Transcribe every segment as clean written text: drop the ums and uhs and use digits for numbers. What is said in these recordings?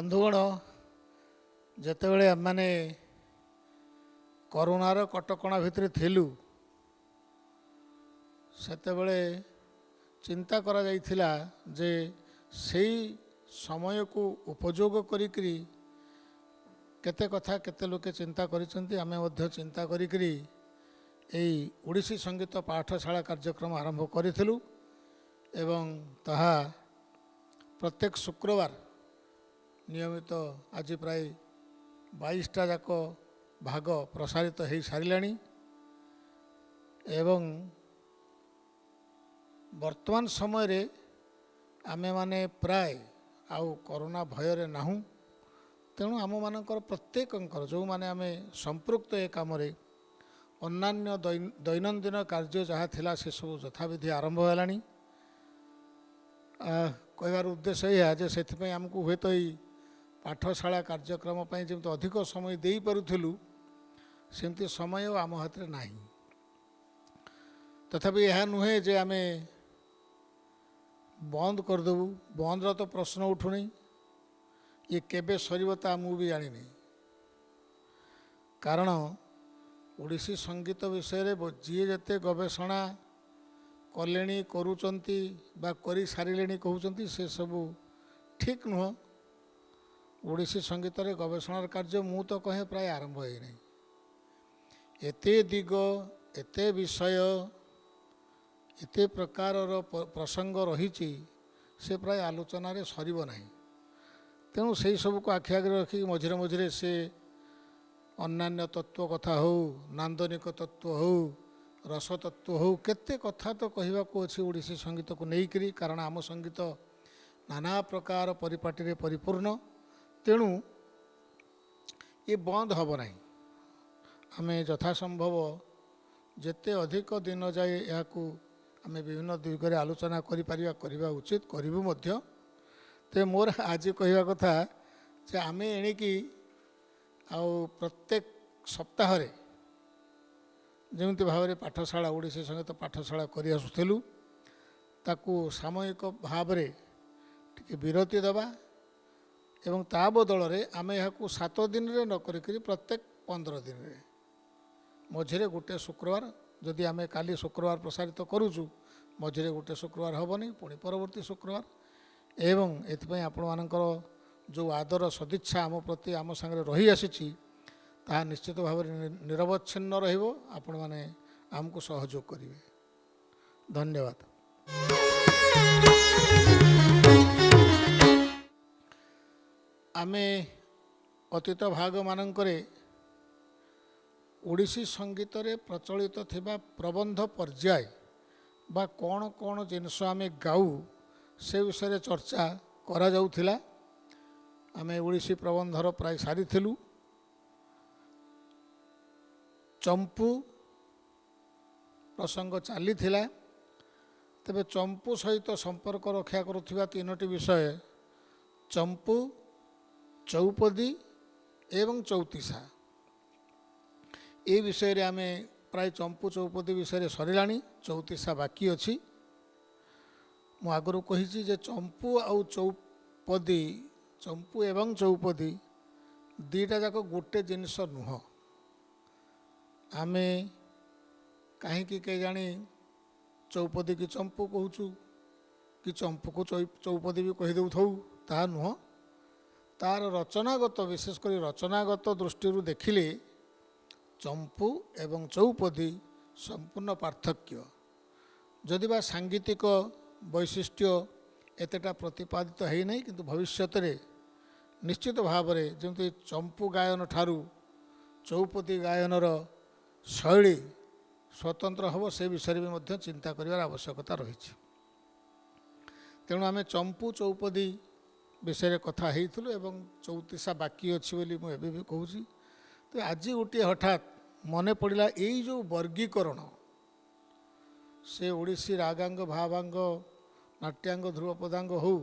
बंधुगण जेतेबेले आमे करोनार कटकणा भितर थिलु सेतेबेले चिंता करा जाइथिला जे सेई समय को उपयोग करिकरी केते कथा केते लोके चिंता करिसंती आमे मध्य चिंता करिकरी एई ओडिसी संगीत पाठशाला कार्यक्रम आरंभ करिथिलु एवं ताहा प्रत्येक शुक्रवार नियमित आज प्राय 22टा जाक भाग प्रसारित हो सारिलाणी एवं वर्तमान समय रे आमे माने प्राय आउ कोरोना भय रे नाहु तेणु आम मानकर प्रत्येक जो माने आमे संपृक्त ए काम रे अन्यान्य दैनंदिन कार्य जहाँ थिला से सब यथाविधि आरंभ हेलानी कहबार उद्देश्य यह जे से आमको हुए तो पाठशाला कार्यक्रम जमी अधिक समय दे पारुलु सेमती समय आम हाथ में ना तथापि यह नुहे जे आम बंद करदेबू बंद तो प्रश्न उठुनी ये केबे सरीब ता मु भी जानी कारण ओडिसी संगीत विषय रे जी जते गवेषणा कले करुचंती बा करी सारिले कहते से सब ठीक नुह ओडिसी संगीत रे गवेषणार कार्य मु तो कहे प्राय आरंभ हो नहीं एते दिग एते विषय एते प्रकार प्रसंग रही से प्राय आलोचन रे सरीब नहीं तेणु से सब को आखि आगे रखी मझिरे मझिरे से अन्यान्य तत्व कथा हो नांदनिक तत्व हो रस तत्व हो केते कथा तो कहवा को अच्छी ओडिसी संगीत को लेकर कारण आम संगीत नाना प्रकार परिपाटी रे परिपूर्ण तेणु ये बंद हम ना आम यथासंभव जेते अधिक दिन जाए या आम विभिन्न दिगरे आलोचना करवा उचित करूँ तो मोर आज कहवा कथा जे आम एणिकी आउ प्रत्येक सप्ताह रे जमी भाव में पाठशाला ओडिसी संगीत पाठशाला कर आसुलु ताकू सामूहिक भाव में टिके विरति दबा एवं ता बदल रे आमे यहाकू 7 दिन रे न करिकरी प्रत्येक 15 दिन रे मझिरे गोटे शुक्रवार जदि आमे काली शुक्रवार प्रसारित करूचु मझिरे गोटे शुक्रवार हेनी पुणी परवर्ती शुक्रवार एवं एथिपाई आपण मानकर जो आदर सदिच्छा आम प्रति आम सांगे रही आसी ताहा निश्चित भाव निरवच्छिन्न रहिबो आपण माने आमको सहयोग करिवे। धन्यवाद। आमे अतीत भाग मानकरे ओडिसी संगीत रे प्रचलित थिबा प्रबंध पर्याय बा कौन कौन जिनस आमे गाऊ से विषय चर्चा करा जाउथिला आमे ओडिसी प्रबंधर प्राय सारी थिलु चंपू प्रसंग चली तेबे चंपू सहित संपर्क रक्षा करुथिबा 3टी विषय चंपू चौपदी एवं चौतीसा ए विषय रे आमे प्राय चंपू चौपदी विषय सरिलाणी चौतीसा बाकी अछि मु आगरू कहिछि जे चंपू आउ चौपदी चंपू एवं चौपदी दीटा जाक गोटे जिनिस नुह आमे कहीं के जानी चौपदी की चंपू कहूँ कि चंपू को चौपदी भी कहीदे ता नुह तार रचनागत विशेषकर रचनागत दृष्टि देखिले चंपू एवं चौपदी संपूर्ण पार्थक्य जदि बा सांगीतिक वैशिष्ट्य एतेटा प्रतिपादित है नहीं किंतु भविष्यत रे निश्चित भाव में जमी चंपू गायन ठारू चौपदी गायनर शैली स्वतंत्र हम से विषय में मध्य चिंता करिवार आवश्यकता रही तेणु आम चंपू चौपदी विषय कथा हेतु एवं चौतीसा बाकी अच्छी बोली मुझे भी कहूँ तो आज गोटे हठात मन पड़ा यही जो वर्गीकरण से ओडिसी रागांग भावांग नाट्यांग ध्रुवपदांग हो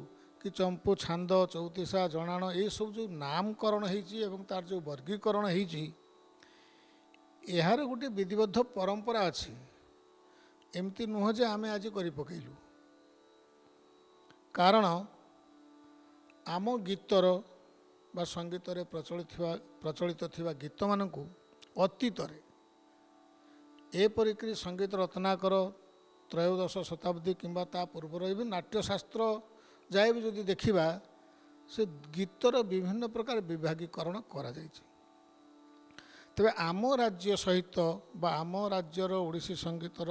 कि चंपू छांद चौतीसा जनाण ये सब जो नामकरण होती तार जो वर्गीकरण होती यार गोटे विधिबद्ध परंपरा अच्छी एमती नुह जे आमे आज करि पकेलु कारण आम गीतर ବା ସଙ୍ଗୀତରେ ପ୍ରଚଳିତ ଥିବା ଗୀତମାନଙ୍କୁ ଅତୀତରେ ଏପରିକି ସଙ୍ଗୀତ ରତ୍ନାକର ତ୍ରୟୋଦଶ ଶତାବ୍ଦୀ କିମ୍ବା ତା ପୂର୍ବରୁ ବି ନାଟ୍ୟଶାସ୍ତ୍ର ଯାଏ ବି ଯଦି ଦେଖିବା ସେ ଗୀତର ବିଭିନ୍ନ ପ୍ରକାର ବିଭାଗୀକରଣ କରାଯାଇଛି। ତେବେ ଆମ ରାଜ୍ୟ ସହିତ ବା ଆମ ରାଜ୍ୟର ଓଡ଼ିଶୀ ସଙ୍ଗୀତର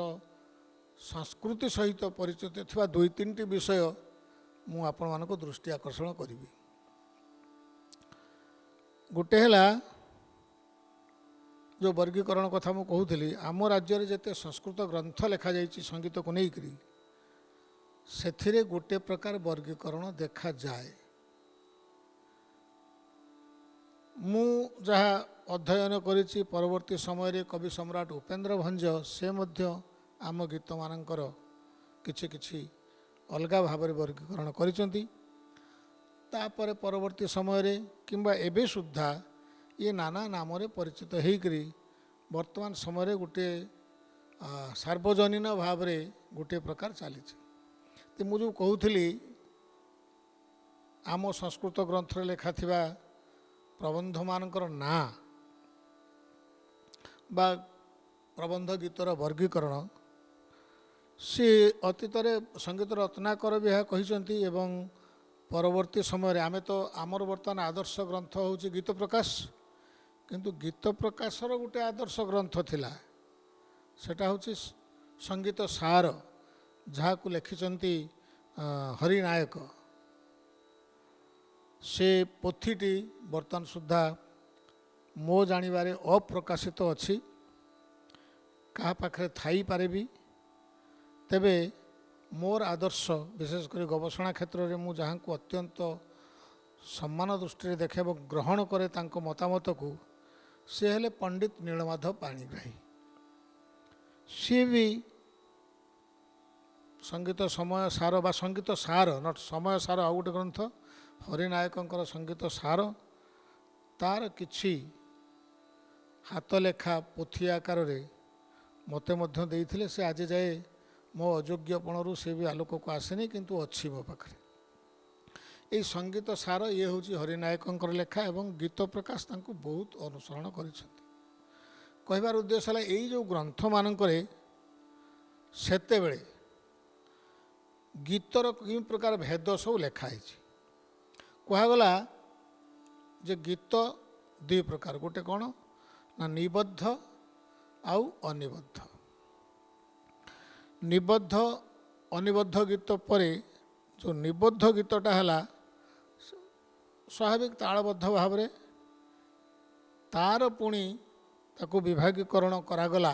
ସଂସ୍କୃତି ସହିତ ପରିଚିତ ଥିବା 2-3ଟି ବିଷୟ ମୁଁ ଆପଣମାନଙ୍କୁ ଦୃଷ୍ଟି ଆକର୍ଷଣ କରିବି। ଗୋଟେ ହେଲା ଯେଉଁ ବର୍ଗୀକରଣ କଥା ମୁଁ କହୁଥିଲି, ଆମ ରାଜ୍ୟରେ ଯେତେ ସଂସ୍କୃତ ଗ୍ରନ୍ଥ ଲେଖାଯାଇଛି ସଙ୍ଗୀତକୁ ନେଇକରି ସେଥିରେ ଗୋଟେ ପ୍ରକାର ବର୍ଗୀକରଣ ଦେଖାଯାଏ। ମୁଁ ଯାହା ଅଧ୍ୟୟନ କରିଛି ପରବର୍ତ୍ତୀ ସମୟରେ କବି ସମ୍ରାଟ ଉପେନ୍ଦ୍ର ଭଞ୍ଜ ସେ ମଧ୍ୟ ଆମ ଗୀତମାନଙ୍କର କିଛି କିଛି ଅଲଗା ଭାବରେ ବର୍ଗୀକରଣ କରିଛନ୍ତି। ତାପରେ ପରବର୍ତ୍ତୀ ସମୟରେ କିମ୍ବା ଏବେ ସୁଦ୍ଧା ଇଏ ନାନା ନାମରେ ପରିଚିତ ହେଇକରି ବର୍ତ୍ତମାନ ସମୟରେ ଗୋଟିଏ ସାର୍ବଜନୀନ ଭାବରେ ଗୋଟିଏ ପ୍ରକାର ଚାଲିଛି। ତ ମୁଁ ଯେଉଁ କହୁଥିଲି ଆମ ସଂସ୍କୃତ ଗ୍ରନ୍ଥରେ ଲେଖାଥିବା ପ୍ରବନ୍ଧମାନଙ୍କର ନାଁ ବା ପ୍ରବନ୍ଧ ଗୀତର ବର୍ଗୀକରଣ ସେ ଅତୀତରେ ସଙ୍ଗୀତ ରତ୍ନାକର ବି ଏହା କହିଛନ୍ତି ଏବଂ ପରବର୍ତ୍ତୀ ସମୟରେ ଆମେ ତ ଆମର ବର୍ତ୍ତମାନ ଆଦର୍ଶ ଗ୍ରନ୍ଥ ହେଉଛି ଗୀତ ପ୍ରକାଶ, କିନ୍ତୁ ଗୀତ ପ୍ରକାଶର ଗୋଟେ ଆଦର୍ଶ ଗ୍ରନ୍ଥ ଥିଲା, ସେଟା ହେଉଛି ସଙ୍ଗୀତ ସାର, ଯାହାକୁ ଲେଖିଛନ୍ତି ହରିନାୟକ। ସେ ପୋଥିଟି ବର୍ତ୍ତମାନ ସୁଦ୍ଧା ମୋ ଜାଣିବାରେ ଅପ୍ରକାଶିତ ଅଛି, କାହା ପାଖରେ ଥାଇପାରେ ବି। ତେବେ ମୋର ଆଦର୍ଶ ବିଶେଷ କରି ଗବେଷଣା କ୍ଷେତ୍ରରେ ମୁଁ ଯାହାଙ୍କୁ ଅତ୍ୟନ୍ତ ସମ୍ମାନ ଦୃଷ୍ଟିରେ ଦେଖେ ଏବଂ ଗ୍ରହଣ କରେ ତାଙ୍କ ମତାମତକୁ, ସେ ହେଲେ ପଣ୍ଡିତ ନୀଳମାଧବ ପାଣିଗ୍ରାହୀ। ସିଏ ବି ସଙ୍ଗୀତ ସମୟ ସାର ବା ସଙ୍ଗୀତ ସାର ନଟ୍ ସମୟ ସାର ଆଉ ଗୋଟେ ଗ୍ରନ୍ଥ, ହରିନାୟକଙ୍କର ସଙ୍ଗୀତ ସାର, ତାର କିଛି ହାତ ଲେଖା ପୋଥି ଆକାରରେ ମୋତେ ମଧ୍ୟ ଦେଇଥିଲେ। ସେ ଆଜି ଯାଏ ମୋ ଅଯୋଗ୍ୟପଣରୁ ସେ ବି ଆଲୋକକୁ ଆସିନି, କିନ୍ତୁ ଅଛି ମୋ ପାଖରେ। ଏଇ ସଙ୍ଗୀତ ସାର ଇଏ ହେଉଛି ହରିନାୟକଙ୍କର ଲେଖା ଏବଂ ଗୀତ ପ୍ରକାଶ ତାଙ୍କୁ ବହୁତ ଅନୁସରଣ କରିଛନ୍ତି। କହିବାର ଉଦ୍ଦେଶ୍ୟ ହେଲା ଏଇ ଯେଉଁ ଗ୍ରନ୍ଥମାନଙ୍କରେ ସେତେବେଳେ ଗୀତର କି ପ୍ରକାର ଭେଦ ସବୁ ଲେଖା ହେଇଛି। କୁହାଗଲା ଯେ ଗୀତ ଦୁଇ ପ୍ରକାର, ଗୋଟେ କ'ଣ ନା ନିବଦ୍ଧ ଆଉ ଅନିବଦ୍ଧ। ନିବଦ୍ଧ ଅନିବଦ୍ଧ ଗୀତ ପରେ ଯେଉଁ ନିବଦ୍ଧ ଗୀତଟା ହେଲା ସ୍ୱାଭାବିକ ତାଳବଦ୍ଧ ଭାବରେ, ତାର ପୁଣି ତାକୁ ବିଭାଗୀକରଣ କରାଗଲା।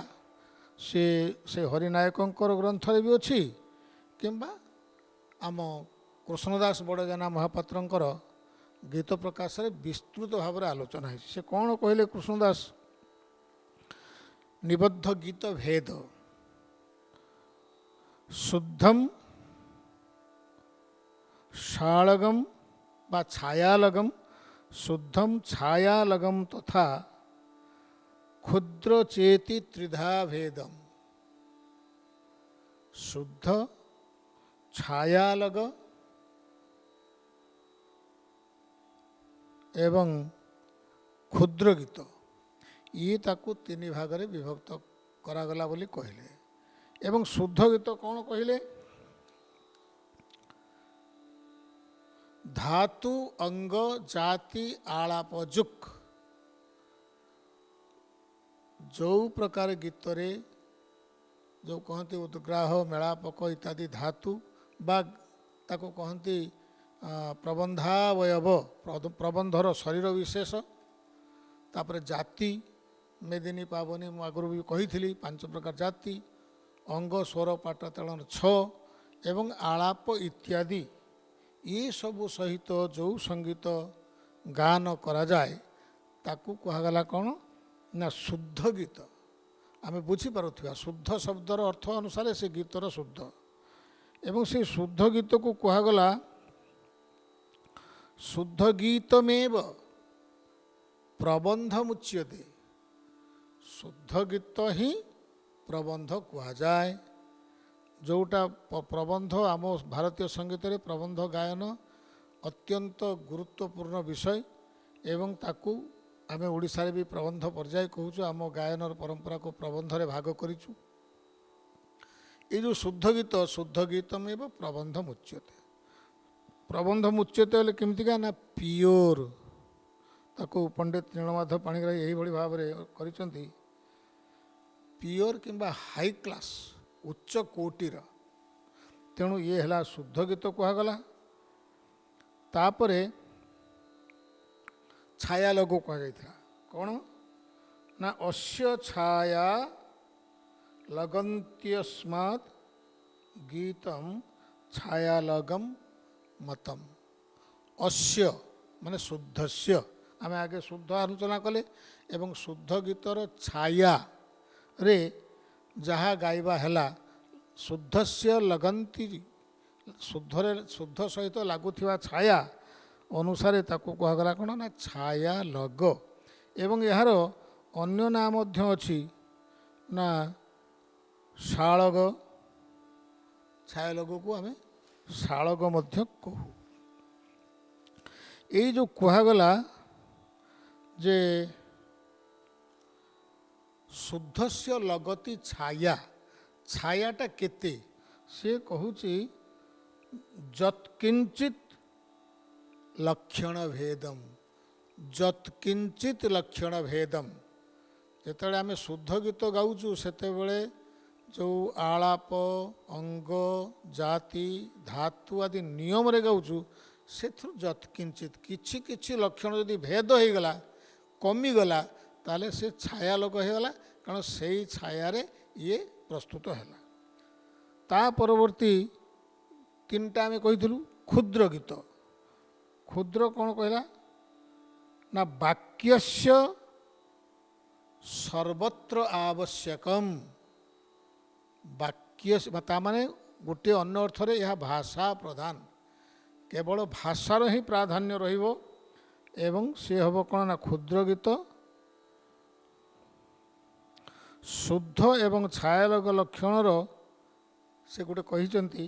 ସେ ହରିନାୟକଙ୍କର ଗ୍ରନ୍ଥରେ ବି ଅଛି କିମ୍ବା ଆମ କୃଷ୍ଣଦାସ ବଡ଼ଜେନା ମହାପାତ୍ରଙ୍କର ଗୀତ ପ୍ରକାଶରେ ବିସ୍ତୃତ ଭାବରେ ଆଲୋଚନା ହେଇଛି। ସେ କ'ଣ କହିଲେ କୃଷ୍ଣଦାସ? ନିବଦ୍ଧ ଗୀତ ଭେଦ ଶୁଦ୍ଧମ୍ ଶାଳଗମ୍ ବା ଛାୟାଲଗମ୍ ଶୁଦ୍ଧମ୍ ଛାୟାଲଗମ୍ ତଥା କ୍ଷୁଦ୍ର ଚେତି ତ୍ରିଧା ଭେଦମ୍। ଶୁଦ୍ଧ, ଛାୟାଲଗ ଏବଂ କ୍ଷୁଦ୍ର ଗୀତ, ଇଏ ତାକୁ 3 ଭାଗରେ ବିଭକ୍ତ କରାଗଲା ବୋଲି କହିଲେ। ଏବଂ ଶୁଦ୍ଧ ଗୀତ କ'ଣ କହିଲେ? ଧାତୁ ଅଙ୍ଗ ଜାତି ଆଳାପ ଯୁକ୍, ଯେଉଁ ପ୍ରକାର ଗୀତରେ ଯେଉଁ କହନ୍ତି ଉଦ୍ଗ୍ରାହ ମେଳାପକ ଇତ୍ୟାଦି ଧାତୁ ବା ତାକୁ କହନ୍ତି ପ୍ରବନ୍ଧାବୟବ, ପ୍ରବନ୍ଧର ଶରୀର ବିଶେଷ, ତାପରେ ଜାତି ମେଦିନୀ ପାବନୀ ମୁଁ ଆଗରୁ ବି କହିଥିଲି 5 ପ୍ରକାର ଜାତି, ଅଙ୍ଗ ସ୍ୱର ପାଟ ତାଳନ 6 ଏବଂ ଆଳାପ ଇତ୍ୟାଦି, ଏସବୁ ସହିତ ଯେଉଁ ସଙ୍ଗୀତ ଗାନ କରାଯାଏ ତାକୁ କୁହାଗଲା କ'ଣ ନା ଶୁଦ୍ଧ ଗୀତ। ଆମେ ବୁଝିପାରୁଥିବା ଶୁଦ୍ଧ ଶବ୍ଦର ଅର୍ଥ ଅନୁସାରେ ସେ ଗୀତର ଶୁଦ୍ଧ, ଏବଂ ସେ ଶୁଦ୍ଧ ଗୀତକୁ କୁହାଗଲା ଶୁଦ୍ଧ ଗୀତମେବ ପ୍ରବନ୍ଧ ମୁଚ୍ୟତେ। ଶୁଦ୍ଧ ଗୀତ ହିଁ ପ୍ରବନ୍ଧ କୁହାଯାଏ। ଯେଉଁଟା ପ୍ରବନ୍ଧ, ଆମ ଭାରତୀୟ ସଙ୍ଗୀତରେ ପ୍ରବନ୍ଧ ଗାୟନ ଅତ୍ୟନ୍ତ ଗୁରୁତ୍ୱପୂର୍ଣ୍ଣ ବିଷୟ ଏବଂ ତାକୁ ଆମେ ଓଡ଼ିଶାରେ ବି ପ୍ରବନ୍ଧ ପର୍ଯ୍ୟାୟ କହୁଛୁ। ଆମ ଗାୟନର ପରମ୍ପରାକୁ ପ୍ରବନ୍ଧରେ ଭାଗ କରିଛୁ। ଏଇ ଯେଉଁ ଶୁଦ୍ଧ ଗୀତମ ଏବଂ ପ୍ରବନ୍ଧ ମୁଚ୍ୟତେ। ପ୍ରବନ୍ଧ ମୁଚ୍ୟତେ ହେଲେ କେମିତିକା ନା ପିଓର, ତାକୁ ପଣ୍ଡିତ ନୀଳମାଧବ ପାଣିଗ୍ରାହୀ ଏହିଭଳି ଭାବରେ କରିଛନ୍ତି। ପିଓର କିମ୍ବା ହାଇ କ୍ଲାସ୍, ଉଚ୍ଚ କୋଟିର। ତେଣୁ ଇଏ ହେଲା ଶୁଦ୍ଧ ଗୀତ କୁହାଗଲା। ତାପରେ ଛାୟା ଲଘୁ କୁହାଯାଇଥିଲା। କ'ଣ ନା ଅସ୍ୟ ଛାୟା ଲଗନ୍ତ୍ୟସ୍ମାତ୍ ଗୀତମ୍ ଛାୟାଲଗମ୍ ମତମ୍। ଅସ୍ୟ ମାନେ ଶୁଦ୍ଧସ୍ୟ, ଆମେ ଆଗେ ଶୁଦ୍ଧ ଆଲୋଚନା କଲେ ଏବଂ ଶୁଦ୍ଧ ଗୀତର ଛାୟାରେ ଯାହା ଗାଇବା ହେଲା, ଶୁଦ୍ଧସ୍ୟ ଲଗନ୍ତି, ଶୁଦ୍ଧ ସହିତ ଲାଗୁଥିବା ଛାୟା ଅନୁସାରେ ତାକୁ କୁହାଗଲା କ'ଣ ନା ଛାୟା ଲଗ। ଏବଂ ଏହାର ଅନ୍ୟ ନାଁ ମଧ୍ୟ ଅଛି ନା ଶାଳଗ। ଛାୟାଲଗକୁ ଆମେ ଶାଳଗ ମଧ୍ୟ କହୁ। ଏଇ ଯେଉଁ କୁହାଗଲା ଯେ ଶୁଦ୍ଧସ୍ୟ ଲଗତି ଛାୟା, ଛାୟାଟା କେତେ? ସେ କହୁଛି ଯତ୍କିଞ୍ଚିତ୍ ଲକ୍ଷଣ ଭେଦମ୍, ଯତ୍କିଞ୍ଚିତ୍ ଲକ୍ଷଣ ଭେଦମ୍। ଯେତେବେଳେ ଆମେ ଶୁଦ୍ଧ ଗୀତ ଗାଉଛୁ ସେତେବେଳେ ଯେଉଁ ଆଳାପ, ଅଙ୍ଗ, ଜାତି, ଧାତୁ ଆଦି ନିୟମରେ ଗାଉଛୁ, ସେଥିରୁ ଯତ୍କିଞ୍ଚିତ୍ କିଛି କିଛି ଲକ୍ଷଣ ଯଦି ଭେଦ ହୋଇଗଲା, କମିଗଲା, ତାହେଲେ ସେ ଛାୟା ଲଗ ହୋଇଗଲା। କାରଣ ସେଇ ଛାୟାରେ ଇଏ ପ୍ରସ୍ତୁତ ହେଲା। ତା ପରବର୍ତ୍ତୀ ତିନିଟା ଆମେ କହିଥିଲୁ କ୍ଷୁଦ୍ର ଗୀତ। କ୍ଷୁଦ୍ର କ'ଣ କହିଲା ନା ବାକ୍ୟସ୍ୟ ସର୍ବତ୍ର ଆବଶ୍ୟକମ୍। ବାକ୍ୟ ତାମାନେ ଗୋଟିଏ ଅନ୍ୟ ଅର୍ଥରେ ଏହା ଭାଷା ପ୍ରଧାନ, କେବଳ ଭାଷାର ହିଁ ପ୍ରାଧାନ୍ୟ ରହିବ ଏବଂ ସେ ହେବ କ'ଣ ନା କ୍ଷୁଦ୍ର ଗୀତ। ଶୁଦ୍ଧ ଏବଂ ଛାୟାଲଗ ଲକ୍ଷଣର ସେ ଗୋଟେ କହିଛନ୍ତି,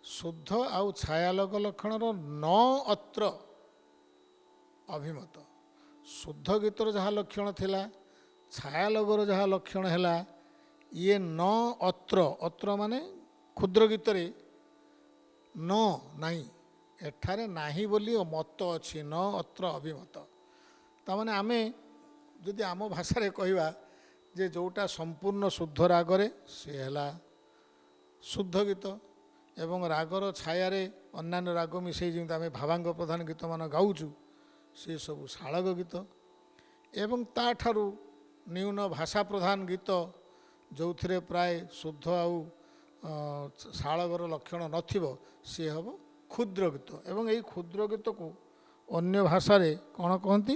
ଶୁଦ୍ଧ ଆଉ ଛାୟାଲଗ ଲକ୍ଷଣର ନ ଅତ୍ର ଅଭିମତ। ଶୁଦ୍ଧ ଗୀତର ଯାହା ଲକ୍ଷଣ ଥିଲା, ଛାୟାଲଗର ଯାହା ଲକ୍ଷଣ ହେଲା, ଇଏ ନ ଅତ୍ର, ଅତ୍ର ମାନେ କ୍ଷୁଦ୍ର ଗୀତରେ ନ ନାହିଁ, ଏଠାରେ ନାହିଁ ବୋଲି ମତ ଅଛି, ନ ଅତ୍ର ଅଭିମତ। ତାମାନେ ଆମେ ଯଦି ଆମ ଭାଷାରେ କହିବା ଯେ ଯେଉଁଟା ସମ୍ପୂର୍ଣ୍ଣ ଶୁଦ୍ଧ ରାଗରେ ସେ ହେଲା ଶୁଦ୍ଧ ଗୀତ, ଏବଂ ରାଗର ଛାୟାରେ ଅନ୍ୟାନ୍ୟ ରାଗ ମିଶାଇ ଯେମିତି ଆମେ ଭାବାଙ୍ଗ ପ୍ରଧାନ ଗୀତମାନ ଗାଉଛୁ, ସେସବୁ ଶାଳଗ ଗୀତ। ଏବଂ ତାଠାରୁ ନ୍ୟୁନ ଭାଷା ପ୍ରଧାନ ଗୀତ ଯେଉଁଥିରେ ପ୍ରାୟ ଶୁଦ୍ଧ ଆଉ ଶାଳଗର ଲକ୍ଷଣ ନଥିବ, ସିଏ ହେବ କ୍ଷୁଦ୍ର ଗୀତ। ଏବଂ ଏଇ କ୍ଷୁଦ୍ର ଗୀତକୁ ଅନ୍ୟ ଭାଷାରେ କ'ଣ କହନ୍ତି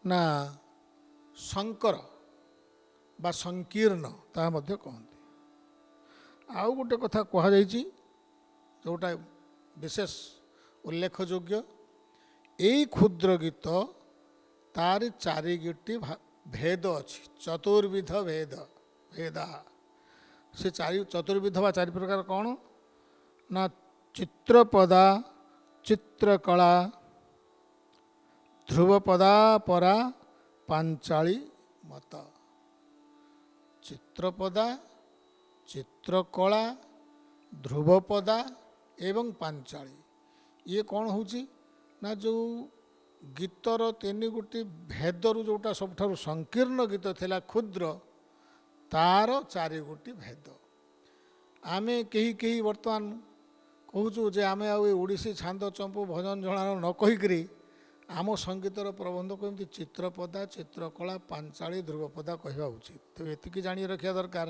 ନା ଶଙ୍କର ବା ସଂକୀର୍ଣ୍ଣ ତାହା ମଧ୍ୟ କହନ୍ତି। ଆଉ ଗୋଟେ କଥା କୁହାଯାଇଛି ଯେଉଁଟା ବିଶେଷ ଉଲ୍ଲେଖଯୋଗ୍ୟ, ଏଇ କ୍ଷୁଦ୍ର ଗୀତ ତାରି ଚାରିଗୋଟି ଭେଦ ଅଛି, ଚତୁର୍ବିଧ ଭେଦା। ସେ ଚତୁର୍ବିଧ ବା ଚାରି ପ୍ରକାର କ'ଣ ନା ଚିତ୍ରପଦା, ଚିତ୍ରକଳା, ଧ୍ରୁବପଦା ପରା, ପାଞ୍ଚାଳୀ ମତ। ଚିତ୍ରପଦା, ଚିତ୍ରକଳା, ଧ୍ରୁବପଦା ଏବଂ ପାଞ୍ଚାଳୀ। ଇଏ କ'ଣ ହେଉଛି ନା ଯେଉଁ ଗୀତର ତିନି ଗୋଟି ଭେଦରୁ ଯେଉଁଟା ସବୁଠାରୁ ସଂକୀର୍ଣ୍ଣ ଗୀତ ଥିଲା କ୍ଷୁଦ୍ର, ତାର ଚାରି ଗୋଟି ଭେଦ। ଆମେ କେହି କେହି ବର୍ତ୍ତମାନ କହୁଛୁ ଯେ ଆମେ ଆଉ ଏ ଓଡ଼ିଶୀ ଛାନ୍ଦ ଚମ୍ପୁ ଭଜନ ଜଣାଣ ନ କହିକିରି ଆମ ସଙ୍ଗୀତର ପ୍ରବନ୍ଧକୁ ଏମିତି ଚିତ୍ରପଦା, ଚିତ୍ରକଳା, ପାଞ୍ଚାଳୀ, ଧ୍ରୁବପଦା କହିବା ଉଚିତ। ତେବେ ଏତିକି ଜାଣି ରଖିବା ଦରକାର,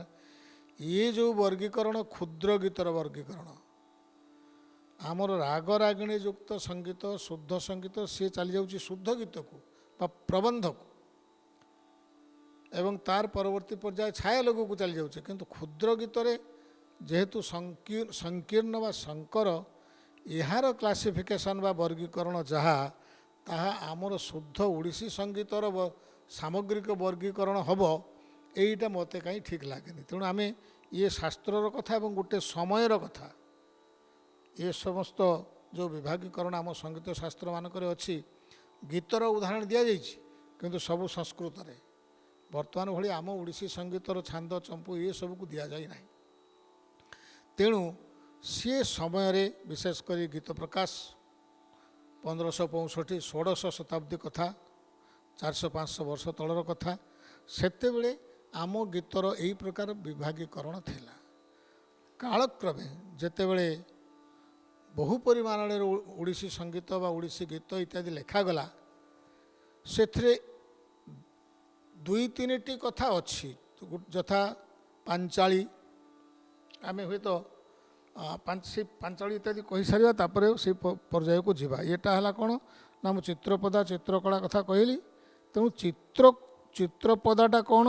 ଇଏ ଯେଉଁ ବର୍ଗୀକରଣ କ୍ଷୁଦ୍ର ଗୀତର ବର୍ଗୀକରଣ, ଆମର ରାଗ ରାଗିଣୀ ଯୁକ୍ତ ସଙ୍ଗୀତ, ଶୁଦ୍ଧ ସଙ୍ଗୀତ, ସିଏ ଚାଲିଯାଉଛି ଶୁଦ୍ଧ ଗୀତକୁ ବା ପ୍ରବନ୍ଧକୁ, ଏବଂ ତାର ପରବର୍ତ୍ତୀ ପର୍ଯ୍ୟାୟ ଛାୟାଲଘୁକୁ ଚାଲିଯାଉଛି। କିନ୍ତୁ କ୍ଷୁଦ୍ର ଗୀତରେ ଯେହେତୁ ସଂକୀର୍ଣ୍ଣ ବା ଶଙ୍କର, ଏହାର କ୍ଲାସିଫିକେସନ୍ ବା ବର୍ଗୀକରଣ ଯାହା, ତାହା ଆମର ଶୁଦ୍ଧ ଓଡ଼ିଶୀ ସଙ୍ଗୀତର ସାମଗ୍ରିକ ବର୍ଗୀକରଣ ହେବ, ଏଇଟା ମୋତେ କାହିଁ ଠିକ୍ ଲାଗେନି। ତେଣୁ ଆମେ ଇଏ ଶାସ୍ତ୍ରର କଥା ଏବଂ ଗୋଟେ ସମୟର କଥା, ଏ ସମସ୍ତ ଯେଉଁ ବିଭାଗୀକରଣ ଆମ ସଙ୍ଗୀତ ଶାସ୍ତ୍ର ମାନଙ୍କରେ ଅଛି, ଗୀତର ଉଦାହରଣ ଦିଆଯାଇଛି କିନ୍ତୁ ସବୁ ସଂସ୍କୃତରେ। ବର୍ତ୍ତମାନ ଭଳି ଆମ ଓଡ଼ିଶୀ ସଙ୍ଗୀତର ଛାନ୍ଦ ଚମ୍ପୁ ଏସବୁକୁ ଦିଆଯାଇ ନାହିଁ। ତେଣୁ ସିଏ ସମୟରେ ବିଶେଷ କରି ଗୀତ ପ୍ରକାଶ 1565 ଷୋଡ଼ଶ ଶତାବ୍ଦୀ କଥା, 400-500 ବର୍ଷ ତଳର କଥା। ସେତେବେଳେ ଆମ ଗୀତର ଏହି ପ୍ରକାର ବିଭାଗୀକରଣ ଥିଲା। କାଳକ୍ରମେ ଯେତେବେଳେ ବହୁ ପରିମାଣରେ ଓଡ଼ିଶୀ ସଙ୍ଗୀତ ବା ଓଡ଼ିଶୀ ଗୀତ ଇତ୍ୟାଦି ଲେଖାଗଲା, ସେଥିରେ 2-3ଟି କଥା ଅଛି, ଯଥା ପାଞ୍ଚାଳି। ଆମେ ହୁଏତ ପାଞ୍ଚାଳି ଇତ୍ୟାଦି କହିସାରିବା, ତାପରେ ସେଇ ପର୍ଯ୍ୟାୟକୁ ଯିବା। ଏଇଟା ହେଲା କ'ଣ ନା, ମୁଁ ଚିତ୍ରପଦା ଚିତ୍ରକଳା କଥା କହିଲି। ତେଣୁ ଚିତ୍ରପଦାଟା କ'ଣ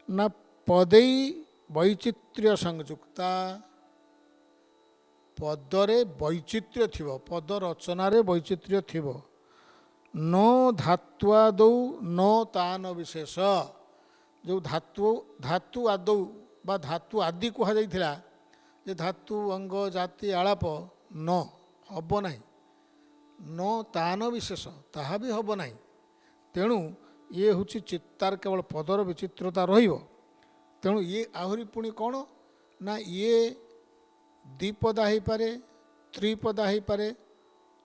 ନା, ପଦେଇ ବୈଚିତ୍ର୍ୟ ସଂଯୁକ୍ତା, ପଦରେ ବୈଚିତ୍ର୍ୟ ଥିବ, ପଦ ରଚନାରେ ବୈଚିତ୍ର୍ୟ ଥିବ। ନ ଧାତ୍ୱାଦୌ ନ ତାନ ବିଶେଷ, ଯେଉଁ ଧାତୁ ଆଦୌ ବା ଧାତୁ ଆଦି କୁହାଯାଇଥିଲା, ଯେ ଧାତୁ ଅଙ୍ଗ ଜାତି ଆଳାପ ନ ହେବ ନାହିଁ, ନ ତାନ ବିଶେଷ ତାହା ବି ହେବ ନାହିଁ। ତେଣୁ ଇଏ ହେଉଛି ତାର କେବଳ ପଦର ବିଚିତ୍ରତା ରହିବ। ତେଣୁ ଇଏ ଆହୁରି ପୁଣି କ'ଣ ନା, ଇଏ ଦ୍ୱିପଦା ହେଇପାରେ, ତ୍ରିପଦା ହେଇପାରେ,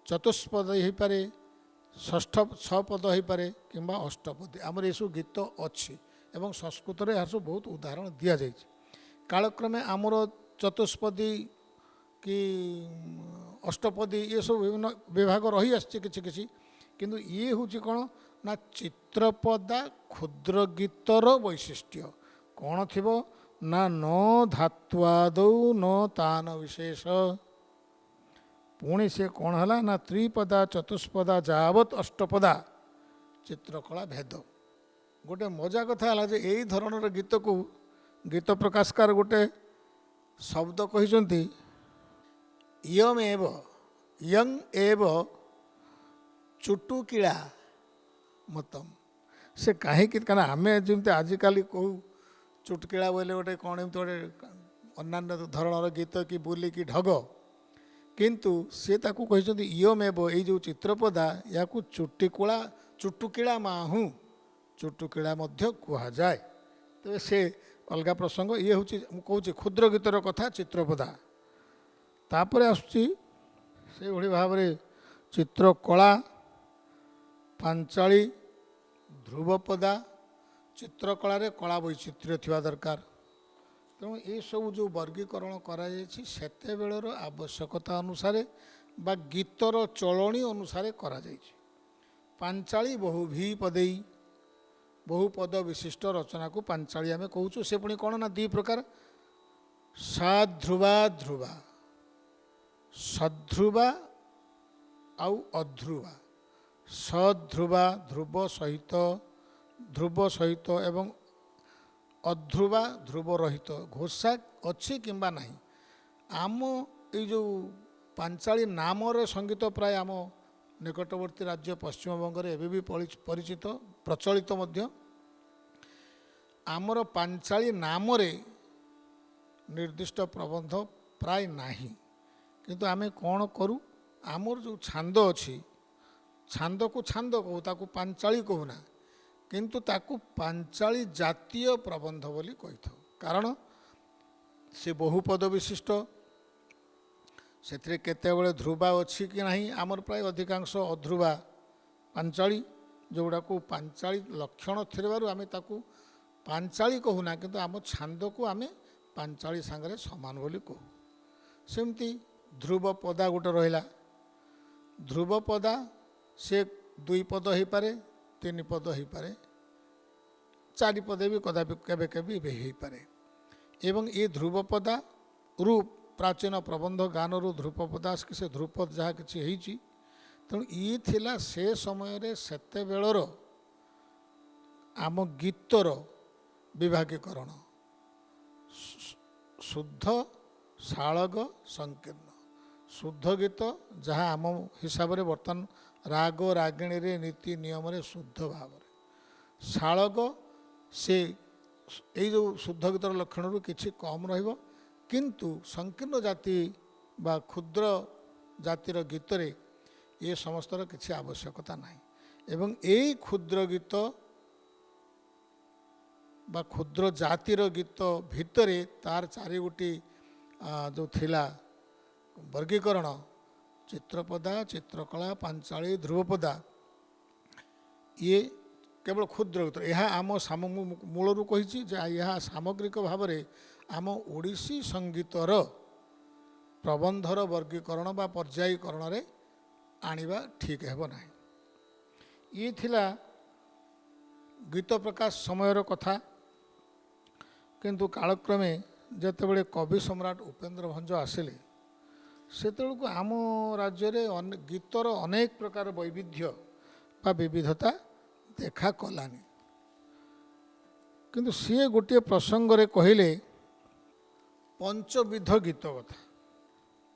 ଚତୁଷ୍ପଦ ହେଇପାରେ, ଛପଦ ହେଇପାରେ କିମ୍ବା ଅଷ୍ଟପଦୀ। ଆମର ଏସବୁ ଗୀତ ଅଛି ଏବଂ ସଂସ୍କୃତରେ ଏହା ସବୁ ବହୁତ ଉଦାହରଣ ଦିଆଯାଇଛି। କାଳକ୍ରମେ ଆମର ଚତୁଷ୍ପଦୀ କି ଅଷ୍ଟପଦୀ ଏସବୁ ବିଭିନ୍ନ ବିଭାଗ ରହିଆସିଛି କିଛି କିଛି। କିନ୍ତୁ ଇଏ ହେଉଛି କ'ଣ ନା, ଚିତ୍ରପଦା କ୍ଷୁଦ୍ର ଗୀତର ବୈଶିଷ୍ଟ୍ୟ କ'ଣ ଥିବ ନା, ନ ଧାତ୍ୱାଦୌ ନ ତାନ ବିଶେଷ। ପୁଣି ସେ କ'ଣ ହେଲା ନା, ତ୍ରିପଦା ଚତୁଷ୍ପଦା ଯାବତ୍ ଅଷ୍ଟପଦା ଚିତ୍ରକଳା ଭେଦ। ଗୋଟେ ମଜା କଥା ହେଲା ଯେ ଏଇ ଧରଣର ଗୀତକୁ ଗୀତ ପ୍ରକାଶକାର ଗୋଟେ ଶବ୍ଦ କହିଛନ୍ତି, ୟଂ ଏବ ଚୁଟୁକିଳା ମତମ୍। ସେ କାହିଁକି, କାରଣ ଆମେ ଯେମିତି ଆଜିକାଲି କହୁ ଚୁଟକିଳା ବୋଇଲେ ଗୋଟେ କ'ଣ ଏମିତି ଗୋଟେ ଅନ୍ୟାନ୍ୟ ଧରଣର ଗୀତ କି ବୋଲି କି ଢଗ, କିନ୍ତୁ ସେ ତାକୁ କହିଛନ୍ତି ଇୟମେବ, ଏଇ ଯେଉଁ ଚିତ୍ରପଦା ୟାକୁ ଚୁଟୁକିଳା ମାହୁଁ, ଚୁଟୁକିଳା ମଧ୍ୟ କୁହାଯାଏ। ତେବେ ସେ ଅଲଗା ପ୍ରସଙ୍ଗ। ଇଏ ହେଉଛି ମୁଁ କହୁଛି କ୍ଷୁଦ୍ର ଗୀତର କଥା, ଚିତ୍ରପଦା। ତାପରେ ଆସୁଛି ସେଇଭଳି ଭାବରେ ଚିତ୍ରକଳା, ପାଞ୍ଚାଳି, ଧ୍ରୁବପଦା। ଚିତ୍ରକଳାରେ କଳା ବୈଚିତ୍ର୍ୟ ଥିବା ଦରକାର। ତେଣୁ ଏସବୁ ଯେଉଁ ବର୍ଗୀକରଣ କରାଯାଇଛି ସେତେବେଳର ଆବଶ୍ୟକତା ଅନୁସାରେ ବା ଗୀତର ଚଳଣି ଅନୁସାରେ କରାଯାଇଛି। ପାଞ୍ଚାଳି ବହୁଭି ପଦେଇ, ବହୁ ପଦ ବିଶିଷ୍ଟ ରଚନାକୁ ପାଞ୍ଚାଳି ଆମେ କହୁଛୁ। ସେ ପୁଣି କ'ଣ ନା, 2 ପ୍ରକାର, ସାଧ୍ରୁବା ଧ୍ରୁବା, ସଧ୍ରୁବା ଆଉ ଅଧ୍ରୁବା। ସଧ୍ରୁବା ଧ୍ରୁବ ସହିତ ଏବଂ ଅଧ୍ରୁବା ଧ୍ରୁବ ରହିତ, ଘୋଷା ଅଛି କିମ୍ବା ନାହିଁ। ଆମ ଏଇ ଯେଉଁ ପାଞ୍ଚାଳି ନାମରେ ସଙ୍ଗୀତ ପ୍ରାୟ ଆମ ନିକଟବର୍ତ୍ତୀ ରାଜ୍ୟ ପଶ୍ଚିମବଙ୍ଗରେ ଏବେ ବି ପରିଚିତ, ପ୍ରଚଳିତ ମଧ୍ୟ। ଆମର ପାଞ୍ଚାଳି ନାମରେ ନିର୍ଦ୍ଦିଷ୍ଟ ପ୍ରବନ୍ଧ ପ୍ରାୟ ନାହିଁ। କିନ୍ତୁ ଆମେ କ'ଣ କରୁ, ଆମର ଯେଉଁ ଛାନ୍ଦ ଅଛି, ଛାନ୍ଦକୁ ଛାନ୍ଦ କହୁ, ତାକୁ ପାଞ୍ଚାଳି କହୁନା, କିନ୍ତୁ ତାକୁ ପାଞ୍ଚାଳି ଜାତୀୟ ପ୍ରବନ୍ଧ ବୋଲି କହିଥାଉ। କାରଣ ସେ ବହୁପଦ ବିଶିଷ୍ଟ, ସେଥିରେ କେତେବେଳେ ଧ୍ରୁବା ଅଛି କି ନାହିଁ। ଆମର ପ୍ରାୟ ଅଧିକାଂଶ ଅଧ୍ରୁବା ପାଞ୍ଚାଳି, ଯେଉଁଗୁଡ଼ାକୁ ପାଞ୍ଚାଳି ଲକ୍ଷଣ ଥିବାରୁ ଆମେ ତାକୁ ପାଞ୍ଚାଳି କହୁନା, କିନ୍ତୁ ଆମ ଛାନ୍ଦକୁ ଆମେ ପାଞ୍ଚାଳି ସାଙ୍ଗରେ ସମାନ ବୋଲି କହୁ। ସେମିତି ଧ୍ରୁବପଦା ଗୋଟେ ରହିଲା। ଧ୍ରୁବପଦା ସେ 2 ପଦ ହେଇପାରେ, 3 ପଦ ହେଇପାରେ, 4 ପଦ ବି କଦାପି କେବେ କେବେ ହେଇପାରେ। ଏବଂ ଏ ଧ୍ରୁବପଦାରୁ ପ୍ରାଚୀନ ପ୍ରବନ୍ଧ ଗାନରୁ ଧ୍ରୁପପଦା, ସେ ଧ୍ରୁପଦ ଯାହା କିଛି ହେଇଛି। ତେଣୁ ଇଏ ଥିଲା ସେ ସମୟରେ ସେତେବେଳର ଆମ ଗୀତର ବିଭାଗୀକରଣ, ଶୁଦ୍ଧ, ଶାଳଗ, ସଂକୀର୍ଣ୍ଣ। ଶୁଦ୍ଧ ଗୀତ ଯାହା ଆମ ହିସାବରେ ବର୍ତ୍ତମାନ ରାଗ ରାଗିଣୀରେ ନୀତି ନିୟମରେ ଶୁଦ୍ଧ ଭାବରେ। ଶାଳଗ ସେ ଏଇ ଯେଉଁ ଶୁଦ୍ଧ ଗୀତର ଲକ୍ଷଣରୁ କିଛି କମ୍ ରହିବ, କିନ୍ତୁ ସଂକୀର୍ଣ୍ଣ ଜାତି ବା କ୍ଷୁଦ୍ର ଜାତିର ଗୀତରେ ଏ ସମସ୍ତର କିଛି ଆବଶ୍ୟକତା ନାହିଁ। ଏବଂ ଏଇ କ୍ଷୁଦ୍ର ଗୀତ ବା କ୍ଷୁଦ୍ର ଜାତିର ଗୀତ ଭିତରେ ତାର ଚାରିଗୋଟି ଯେଉଁ ଥିଲା ବର୍ଗୀକରଣ, ଚିତ୍ରପଦା, ଚିତ୍ରକଳା, ପାଞ୍ଚାଳୀ, ଧ୍ରୁବପଦା, ଇଏ କେବଳ କ୍ଷୁଦ୍ର ଗୀତ। ଏହା ଆମ ମୂଳରୁ କହିଛି ଯେ ଏହା ସାମଗ୍ରିକ ଭାବରେ ଆମ ଓଡ଼ିଶୀ ସଙ୍ଗୀତର ପ୍ରବନ୍ଧର ବର୍ଗୀକରଣ ବା ପର୍ଯ୍ୟାୟୀକରଣରେ ଆଣିବା ଠିକ୍ ହେବ ନାହିଁ। ଇଏ ଥିଲା ଗୀତ ପ୍ରକାଶ ସମୟର କଥା। କିନ୍ତୁ କାଳକ୍ରମେ ଯେତେବେଳେ କବି ସମ୍ରାଟ ଉପେନ୍ଦ୍ର ଭଞ୍ଜ ଆସିଲେ, ସେତେବେଳକୁ ଆମ ରାଜ୍ୟରେ ଗୀତର ଅନେକ ପ୍ରକାର ବୈବିଧ୍ୟ ବା ବିବିଧତା ଦେଖା କଲାନି। କିନ୍ତୁ ସିଏ ଗୋଟିଏ ପ୍ରସଙ୍ଗରେ କହିଲେ ପଞ୍ଚବିଧ ଗୀତ କଥା।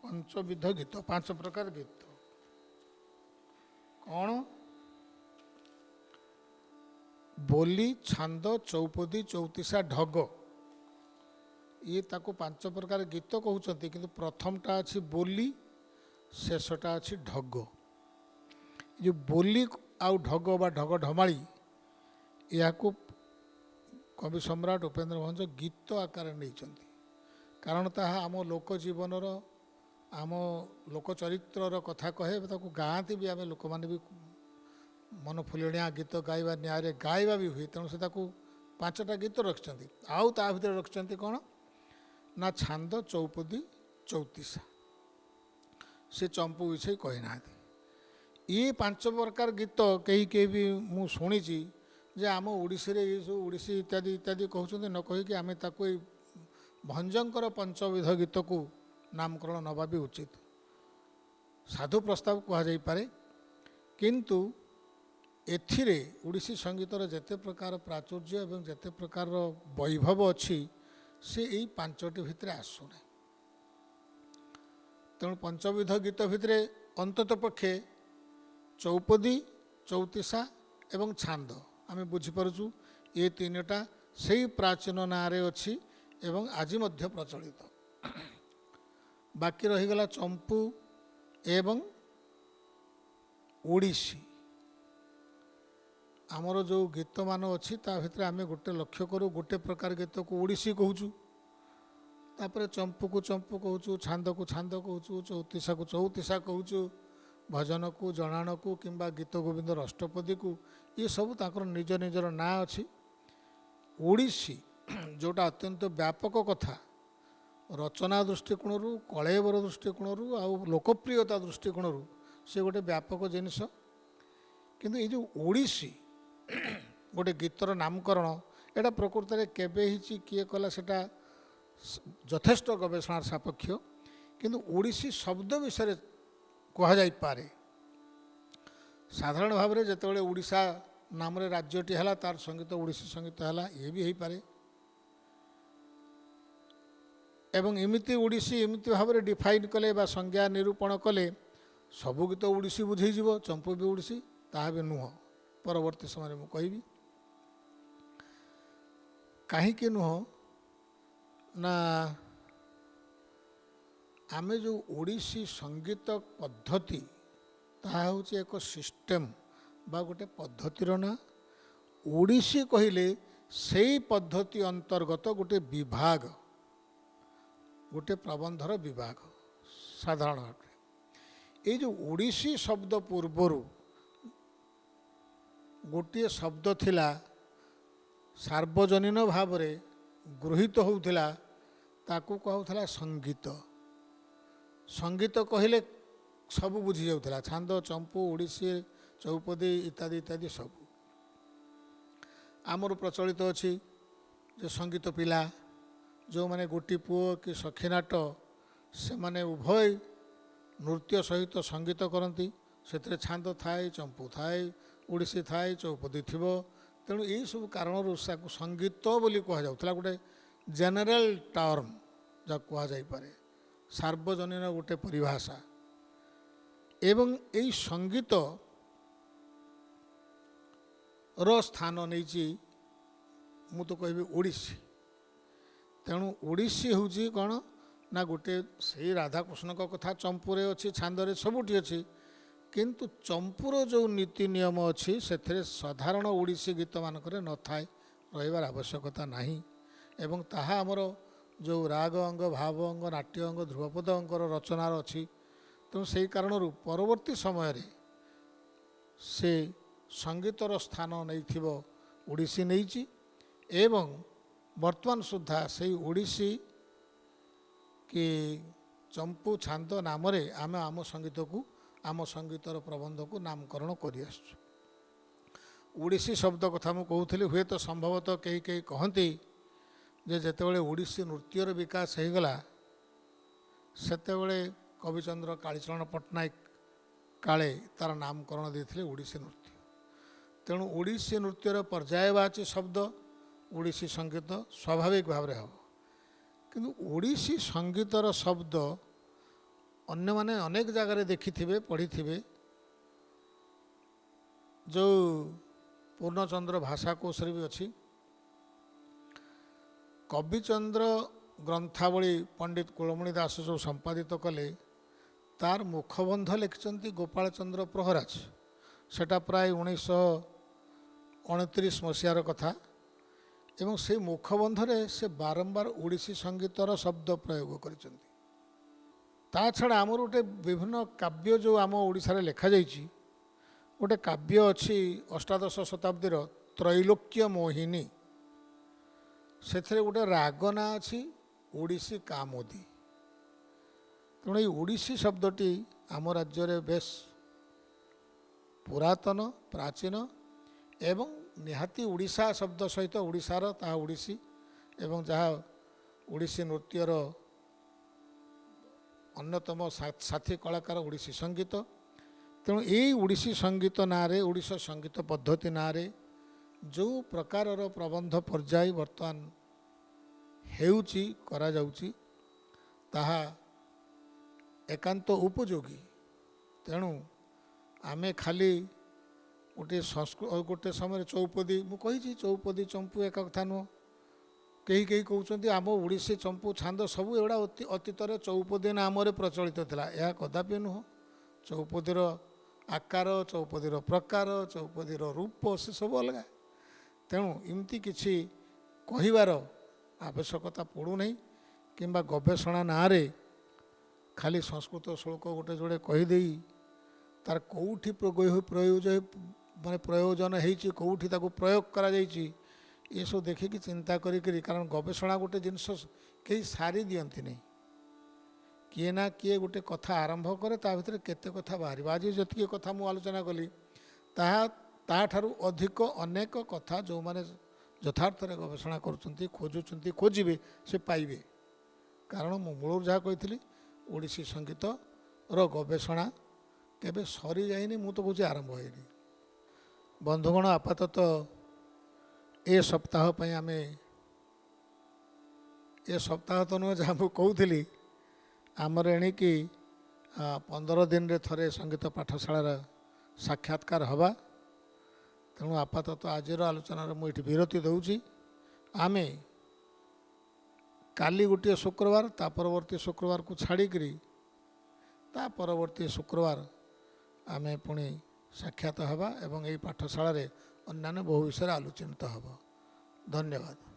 ପଞ୍ଚବିଧ ଗୀତ, 5 ପ୍ରକାର ଗୀତ କ'ଣ? ବୋଲି, ଛାନ୍ଦ, ଚୌପଦୀ, ଚଉତିଶା, ଢଗ। ଇଏ ତାକୁ 5 ପ୍ରକାର ଗୀତ କହୁଛନ୍ତି। କିନ୍ତୁ ପ୍ରଥମଟା ଅଛି ବୋଲି, ଶେଷଟା ଅଛି ଢଗ। ଏ ଯେଉଁ ବୋଲି ଆଉ ଢଗ ବା ଢଗ ଢମାଳି, ଏହାକୁ କବି ସମ୍ରାଟ ଉପେନ୍ଦ୍ର ଭଞ୍ଜ ଗୀତ ଆକାରରେ ନେଇଛନ୍ତି। କାରଣ ତାହା ଆମ ଲୋକ ଜୀବନର, ଆମ ଲୋକ ଚରିତ୍ରର କଥା କହେ। ତାକୁ ଗାଆନ୍ତି ବି, ଆମେ ଲୋକମାନେ ବି ମନଫୁଲିଣିଆ ଗୀତ ଗାଇବା ନ୍ୟାୟରେ ଗାଇବା ବି ହୁଏ। ତେଣୁ ସେ ତାକୁ 5ଟା ଗୀତ ରଖିଛନ୍ତି। ଆଉ ତା ଭିତରେ ରଖିଛନ୍ତି କ'ଣ ନା ଛାନ୍ଦ, ଚୌପଦୀ, ଚଉତିଶା। ସେ ଚମ୍ପୁ ବିଷୟ କହିନାହାନ୍ତି। ଇଏ 5 ପ୍ରକାର ଗୀତ କେହି କେହି ବି ମୁଁ ଶୁଣିଛି ଯେ ଆମ ଓଡ଼ିଶୀରେ ଏସବୁ ଓଡ଼ିଶୀ ଇତ୍ୟାଦି ଇତ୍ୟାଦି କହୁଛନ୍ତି। ନ କହିକି ଆମେ ତାକୁ ଏଇ ଭଞ୍ଜଙ୍କର ପଞ୍ଚବିଧ ଗୀତକୁ ନାମକରଣ ନେବା ବି ଉଚିତ। ସାଧୁ ପ୍ରସ୍ତାବ କୁହାଯାଇପାରେ। କିନ୍ତୁ ଏଥିରେ ଓଡ଼ିଶୀ ସଙ୍ଗୀତର ଯେତେ ପ୍ରକାର ପ୍ରାଚୁର୍ଯ୍ୟ ଏବଂ ଯେତେ ପ୍ରକାରର ବୈଭବ ଅଛି, ସେ ଏଇ 5ଟି ଭିତରେ ଆସୁନାହିଁ। ତେଣୁ ପଞ୍ଚବିଧ ଗୀତ ଭିତରେ ଅନ୍ତତଃ ପକ୍ଷେ ଚୌପଦୀ, ଚଉତିଶା ଏବଂ ଛାନ୍ଦ ଆମେ ବୁଝିପାରୁଛୁ। ଏ 3ଟା ସେଇ ପ୍ରାଚୀନ ନାଁରେ ଅଛି ଏବଂ ଆଜି ମଧ୍ୟ ପ୍ରଚଳିତ। ବାକି ରହିଗଲା ଚମ୍ପୁ ଏବଂ ଓଡ଼ିଶୀ। ଆମର ଯେଉଁ ଗୀତମାନ ଅଛି ତା ଭିତରେ ଆମେ ଗୋଟେ ଲକ୍ଷ୍ୟ କରୁ, ଗୋଟେ ପ୍ରକାର ଗୀତକୁ ଓଡ଼ିଶୀ କହୁଛୁ, ତାପରେ ଚମ୍ପୁକୁ ଚମ୍ପୁ କହୁଛୁ, ଛାନ୍ଦକୁ ଛାନ୍ଦ କହୁଛୁ, ଚଉତିଶାକୁ ଚଉତିଶା କହୁଛୁ, ଭଜନକୁ ଜଣାଣକୁ କିମ୍ବା ଗୀତ ଗୋବିନ୍ଦର ଅଷ୍ଟପଦୀକୁ, ଏସବୁ ତାଙ୍କର ନିଜ ନିଜର ନାଁ ଅଛି। ଓଡ଼ିଶୀ ଯେଉଁଟା ଅତ୍ୟନ୍ତ ବ୍ୟାପକ କଥା, ରଚନା ଦୃଷ୍ଟିକୋଣରୁ, କଳେବର ଦୃଷ୍ଟିକୋଣରୁ ଆଉ ଲୋକପ୍ରିୟତା ଦୃଷ୍ଟିକୋଣରୁ ସେ ଗୋଟେ ବ୍ୟାପକ ଜିନିଷ। କିନ୍ତୁ ଏଇ ଯେଉଁ ଓଡ଼ିଶୀ ଗୋଟେ ଗୀତର ନାମକରଣ, ଏଇଟା ପ୍ରକୃତରେ କେବେ ହେଇଛି, କିଏ କଲା, ସେଟା ଯଥେଷ୍ଟ ଗବେଷଣାର ସାପେକ୍ଷ। କିନ୍ତୁ ଓଡ଼ିଶୀ ଶବ୍ଦ ବିଷୟରେ କୁହାଯାଇପାରେ। ସାଧାରଣ ଭାବରେ ଯେତେବେଳେ ଓଡ଼ିଶା ନାମରେ ରାଜ୍ୟଟି ହେଲା, ତାର ସଙ୍ଗୀତ ଓଡ଼ିଶୀ ସଙ୍ଗୀତ ହେଲା, ଇଏ ବି ହେଇପାରେ। ଏବଂ ଏମିତି ଓଡ଼ିଶୀ ଏମିତି ଭାବରେ ଡିଫାଇନ୍ କଲେ ବା ସଂଜ୍ଞା ନିରୂପଣ କଲେ ସବୁ ଗୀତ ଓଡ଼ିଶୀ ବୁଝେଇଯିବ, ଚମ୍ପୁ ବି ଓଡ଼ିଶୀ, ତାହା ବି ନୁହଁ। ପରବର୍ତ୍ତୀ ସମୟରେ ମୁଁ କହିବି କାହିଁକି ନୁହଁ ନା ଆମେ ଯେଉଁ ଓଡ଼ିଶୀ ସଙ୍ଗୀତ ପଦ୍ଧତି, ତାହା ହେଉଛି ଏକ ସିଷ୍ଟମ୍ ବା ଗୋଟେ ପଦ୍ଧତିର ନାଁ। ଓଡ଼ିଶୀ କହିଲେ ସେଇ ପଦ୍ଧତି ଅନ୍ତର୍ଗତ ଗୋଟେ ବିଭାଗ, ଗୋଟେ ପ୍ରବନ୍ଧର ବିଭାଗ। ସାଧାରଣ ଭାବରେ ଏଇ ଯେଉଁ ଓଡ଼ିଶୀ ଶବ୍ଦ ପୂର୍ବରୁ ଗୋଟିଏ ଶବ୍ଦ ଥିଲା, ସାର୍ବଜନୀନ ଭାବରେ ଗୃହୀତ ହେଉଥିଲା, ତାକୁ କହୁଥିଲା ସଙ୍ଗୀତ। ସଙ୍ଗୀତ କହିଲେ ସବୁ ବୁଝି ଯାଉଥିଲା, ଛାନ୍ଦ, ଚମ୍ପୁ, ଓଡ଼ିଶୀ, ଚୌପଦୀ ଇତ୍ୟାଦି ଇତ୍ୟାଦି ସବୁ। ଆମର ପ୍ରଚଳିତ ଅଛି ଯେ ସଙ୍ଗୀତ ପିଲା, ଯେଉଁମାନେ ଗୋଟି ପୁଅ କି ସଖୀନାଟ, ସେମାନେ ଉଭୟ ନୃତ୍ୟ ସହିତ ସଙ୍ଗୀତ କରନ୍ତି। ସେଥିରେ ଛାନ୍ଦ ଥାଏ, ଚମ୍ପୁ ଥାଏ, ଓଡ଼ିଶୀ ଥାଏ, ଚୌପଦୀ ଥିବ। ତେଣୁ ଏହିସବୁ କାରଣରୁ ତାକୁ ସଙ୍ଗୀତ ବୋଲି କୁହାଯାଉଥିଲା। ଗୋଟେ ଜେନେରାଲ ଟର୍ମ ଯାହା କୁହାଯାଇପାରେ, ସାର୍ବଜନୀନ ଗୋଟେ ପରିଭାଷା। ଏବଂ ଏହି ସଙ୍ଗୀତର ସ୍ଥାନ ନେଇଛି, ମୁଁ ତ କହିବି ଓଡ଼ିଶୀ। ତେଣୁ ଓଡ଼ିଶୀ ହେଉଛି କ'ଣ ନା ଗୋଟିଏ ସେଇ ରାଧାକୃଷ୍ଣଙ୍କ କଥା ଚମ୍ପୁରେ ଅଛି, ଛାନ୍ଦରେ ସବୁଠି ଅଛି, କିନ୍ତୁ ଚମ୍ପୁର ଯେଉଁ ନୀତି ନିୟମ ଅଛି ସେଥିରେ ସାଧାରଣ ଓଡ଼ିଶୀ ଗୀତମାନଙ୍କରେ ନଥାଏ, ରହିବାର ଆବଶ୍ୟକତା ନାହିଁ। ଏବଂ ତାହା ଆମର ଯେଉଁ ରାଗ ଅଙ୍ଗ, ଭାବ ଅଙ୍ଗ, ନାଟ୍ୟ ଅଙ୍ଗ, ଧ୍ରୁବପଦ ଅଙ୍ଗର ରଚନାର ଅଛି। ତେଣୁ ସେହି କାରଣରୁ ପରବର୍ତ୍ତୀ ସମୟରେ ସେ ସଙ୍ଗୀତର ସ୍ଥାନ ନେଇଥିବ ଓଡ଼ିଶୀ ନେଇଛି। ଏବଂ ବର୍ତ୍ତମାନ ସୁଦ୍ଧା ସେଇ ଓଡ଼ିଶୀ କି ଚମ୍ପୁ ଛାନ୍ଦ ନାମରେ ଆମେ ଆମ ସଙ୍ଗୀତକୁ, ଆମ ସଙ୍ଗୀତର ପ୍ରବନ୍ଧକୁ ନାମକରଣ କରିଆସୁଛୁ। ଓଡ଼ିଶୀ ଶବ୍ଦ କଥା ମୁଁ କହୁଥିଲି, ହୁଏତ ସମ୍ଭବତଃ କେହି କେହି କହନ୍ତି ଯେ ଯେତେବେଳେ ଓଡ଼ିଶୀ ନୃତ୍ୟର ବିକାଶ ହୋଇଗଲା ସେତେବେଳେ କବିଚନ୍ଦ୍ର କାଳୀଚରଣ ପଟ୍ଟନାୟକ କାଳେ ତା'ର ନାମକରଣ ଦେଇଥିଲେ ଓଡ଼ିଶୀ ନୃତ୍ୟ। ତେଣୁ ଓଡ଼ିଶୀ ନୃତ୍ୟର ପର୍ଯ୍ୟାୟବାଚୀ ଶବ୍ଦ ଓଡ଼ିଶୀ ସଙ୍ଗୀତ ସ୍ୱାଭାବିକ ଭାବରେ ହେବ। କିନ୍ତୁ ଓଡ଼ିଶୀ ସଙ୍ଗୀତର ଶବ୍ଦ ଅନ୍ୟମାନେ ଅନେକ ଜାଗାରେ ଦେଖିଥିବେ, ପଢ଼ିଥିବେ। ଯେଉଁ ପୂର୍ଣ୍ଣଚନ୍ଦ୍ର ଭାଷାକୋଷରେ ବି ଅଛି। କବିଚନ୍ଦ୍ର ଗ୍ରନ୍ଥାବଳୀ ପଣ୍ଡିତ କୁଳମଣି ଦାସ ଯେଉଁ ସମ୍ପାଦିତ କଲେ, ତାର ମୁଖବନ୍ଧ ଲେଖିଛନ୍ତି ଗୋପାଳ ଚନ୍ଦ୍ର ପ୍ରହରାଜ। ସେଟା ପ୍ରାୟ 1929 ମସିହାର କଥା। ଏବଂ ସେଇ ମୁଖବନ୍ଧରେ ସେ ବାରମ୍ବାର ଓଡ଼ିଶୀ ସଙ୍ଗୀତର ଶବ୍ଦ ପ୍ରୟୋଗ କରିଛନ୍ତି। ତା ଛଡ଼ା ଆମର ଗୋଟେ ବିଭିନ୍ନ କାବ୍ୟ ଯେଉଁ ଆମ ଓଡ଼ିଶାରେ ଲେଖାଯାଇଛି, ଗୋଟେ କାବ୍ୟ ଅଛି ଅଷ୍ଟାଦଶ ଶତାବ୍ଦୀର ତ୍ରୈଲୋକ୍ୟ ମୋହିନୀ। ସେଥିରେ ଗୋଟେ ରାଗ ନାଁ ଅଛି ଓଡ଼ିଶୀ କାମୋଦି। ତେଣୁ ଏଇ ଓଡ଼ିଶୀ ଶବ୍ଦଟି ଆମ ରାଜ୍ୟରେ ବେଶ ପୁରାତନ, ପ୍ରାଚୀନ ଏବଂ ନିହାତି ଓଡ଼ିଶା ଶବ୍ଦ ସହିତ ଓଡ଼ିଶାର ତାହା ଓଡ଼ିଶୀ ଏବଂ ଯାହା ଓଡ଼ିଶୀ ନୃତ୍ୟର ଅନ୍ୟତମ ସାଥୀ କଳାକାର ଓଡ଼ିଶୀ ସଙ୍ଗୀତ। ତେଣୁ ଏଇ ଓଡ଼ିଶୀ ସଙ୍ଗୀତ ନାଁରେ, ଓଡ଼ିଶା ସଙ୍ଗୀତ ପଦ୍ଧତି ନାଁରେ ଯେଉଁ ପ୍ରକାରର ପ୍ରବନ୍ଧ ପର୍ଯ୍ୟାୟ ବର୍ତ୍ତମାନ ହେଉଛି, କରାଯାଉଛି, ତାହା ଏକାନ୍ତ ଉପଯୋଗୀ। ତେଣୁ ଆମେ ଖାଲି ଗୋଟେ ସମୟରେ ଚୌପଦୀ, ମୁଁ କହିଛି ଚୌପଦୀ ଚମ୍ପୁ ଏକା କଥା ନୁହଁ। କେହି କେହି କହୁଛନ୍ତି ଆମ ଓଡ଼ିଶୀ ଚମ୍ପୁ ଛାନ୍ଦ ସବୁ ଏଗୁଡ଼ା ଅତୀତରେ ଚୌପଦୀ ନାମରେ ପ୍ରଚଳିତ ଥିଲା। ଏହା କଦାପି ନୁହଁ। ଚୌପଦୀର ଆକାର, ଚୌପଦୀର ପ୍ରକାର, ଚୌପଦୀର ରୂପ ସେସବୁ ଅଲଗା। ତେଣୁ ଏମିତି କିଛି କହିବାର ଆବଶ୍ୟକତା ପଡ଼ୁନାହିଁ। କିମ୍ବା ଗବେଷଣା ନାଁରେ ଖାଲି ସଂସ୍କୃତ ଶ୍ଲୋକ ଗୋଟେ ଯୋଡ଼େ କହିଦେଇ ତାର କେଉଁଠି ପ୍ରୟୋଜନ ହେଇଛି, କେଉଁଠି ତାକୁ ପ୍ରୟୋଗ କରାଯାଇଛି, ଏସବୁ ଦେଖିକି ଚିନ୍ତା କରିକିରି, କାରଣ ଗବେଷଣା ଗୋଟେ ଜିନିଷ କେହି ସାରି ଦିଅନ୍ତି ନାହିଁ। କିଏ ନା କିଏ ଗୋଟେ କଥା ଆରମ୍ଭ କରେ, ତା ଭିତରେ କେତେ କଥା ବାହାରିବ। ଆଜି ଯେତିକି କଥା ମୁଁ ଆଲୋଚନା କଲି, ତାଠାରୁ ଅଧିକ ଅନେକ କଥା ଯେଉଁମାନେ ଯଥାର୍ଥରେ ଗବେଷଣା କରୁଛନ୍ତି, ଖୋଜୁଛନ୍ତି, ଖୋଜିବେ, ସେ ପାଇବେ। କାରଣ ମୁଁ ମୂଳରୁ ଯାହା କହିଥିଲି, ଓଡ଼ିଶୀ ସଙ୍ଗୀତର ଗବେଷଣା କେବେ ସରିଯାଇନି, ମୁଁ ତ କହୁଛି ଆରମ୍ଭ ହେଇନି। ବନ୍ଧୁଗଣ, ଆପାତତଃ ଏ ସପ୍ତାହ ପାଇଁ ଆମେ, ଏ ସପ୍ତାହ ତ ନୁହେଁ, ଯାହା ମୁଁ କହୁଥିଲି, ଆମର ଏଣିକି 15 ଦିନରେ ଥରେ ସଙ୍ଗୀତ ପାଠଶାଳାର ସାକ୍ଷାତକାର ହେବା। ତେଣୁ ଆପାତତଃ ଆଜିର ଆଲୋଚନାରେ ମୁଁ ଏଠି ବିରତି ଦେଉଛି। ଆମେ କାଲି ଗୋଟିଏ ଶୁକ୍ରବାର, ତା ପରବର୍ତ୍ତୀ ଶୁକ୍ରବାରକୁ ଛାଡ଼ିକରି ତା ପରବର୍ତ୍ତୀ ଶୁକ୍ରବାର ଆମେ ପୁଣି ସାକ୍ଷାତ ହେବା ଏବଂ ଏହି ପାଠଶାଳାରେ ଅନ୍ୟାନ୍ୟ ବହୁ ବିଷୟରେ ଆଲୋଚିତ ହେବ। ଧନ୍ୟବାଦ।